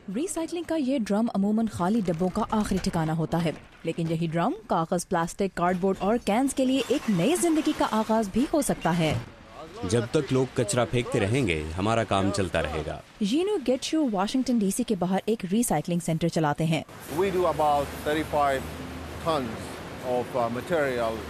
Recycling کا یہ drum عموماً خالی ڈبوں کا آخری ٹھکانہ ہوتا ہے، لیکن یہی ڈرم کاغذ، پلاسٹک، کارڈ بورڈ اور کینز کے لیے ایک نئی زندگی کا آغاز بھی ہو سکتا ہے۔ جب تک لوگ کچرا پھینکتے رہیں گے ہمارا کام چلتا رہے گا۔ جینو گیٹشو واشنگٹن ڈی سی کے باہر ایک ریسائکلنگ سینٹر چلاتے ہیں۔ We do about 35 tons of material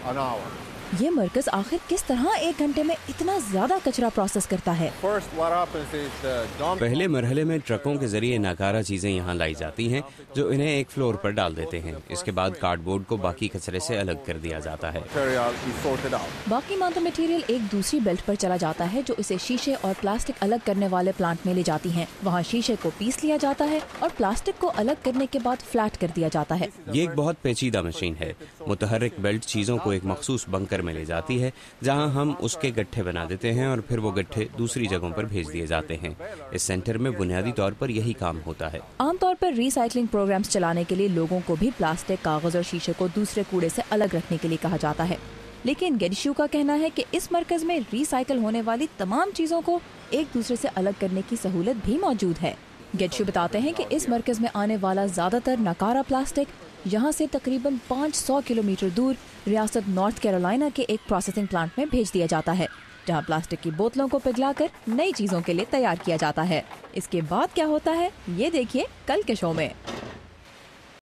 an hour. یہ مرکز آخر کس طرح ایک گھنٹے میں اتنا زیادہ کچرا پروسیس کرتا ہے؟ First, what happens is the dump. پہلے مرحلے میں ٹرکوں کے ذریعے ناکارہ چیزیں یہاں لائی جاتی ہیں جو انہیں ایک فلور پر ڈال دیتے ہیں۔ اس کے بعد کارڈ بورڈ کو باقی کچرے سے الگ کر دیا جاتا ہے۔ Material is sorted out. باقی ماندہ مٹیریل ایک دوسری بیلٹ پر چلا جاتا ہے جو اسے شیشے اور پلاسٹک الگ کرنے والے پلانٹ میں لے جاتی ہیں۔ وہاں شیشے کو پیس لیا جاتا ہے اور پلاسٹک کو الگ کرنے کے بعد فلیٹ کر دیا جاتا ہے۔ یہ ایک بہت پیچیدہ مشین ہے۔ متحرک بیلٹ چیزوں کو ایک مخصوص بنکر میں لے جاتی ہے جہاں ہم اس کے گٹھے بنا دیتے ہیں اور پھر وہ گٹھے دوسری جگہوں پر بھیج دیے جاتے ہیں۔ اس سینٹر میں بنیادی طور پر یہی کام ہوتا ہے۔ عام طور پر ری سائکلنگ پروگرامز چلانے کے لیے لوگوں کو بھی پلاسٹک، کاغذ اور شیشے کو دوسرے کوڑے سے الگ رکھنے کے لیے کہا جاتا ہے، لیکن گیڈیشو کا کہنا ہے کہ اس مرکز میں ری سائیکل ہونے والی تمام چیزوں کو ایک دوسرے سے الگ کرنے کی سہولت بھی موجود ہے۔ گیڈیشو بتاتے ہیں کہ اس مرکز میں آنے والا زیادہ تر ناکارہ پلاسٹک یہاں سے تقریباً 500 کلومیٹر دور ریاست نارتھ کیرولائنا کے ایک پروسیسنگ پلانٹ میں بھیج دیا جاتا ہے، جہاں پلاسٹک کی بوتلوں کو پگھلا کر نئی چیزوں کے لیے تیار کیا جاتا ہے۔ اس کے بعد کیا ہوتا ہے یہ دیکھیے کل کے شو میں۔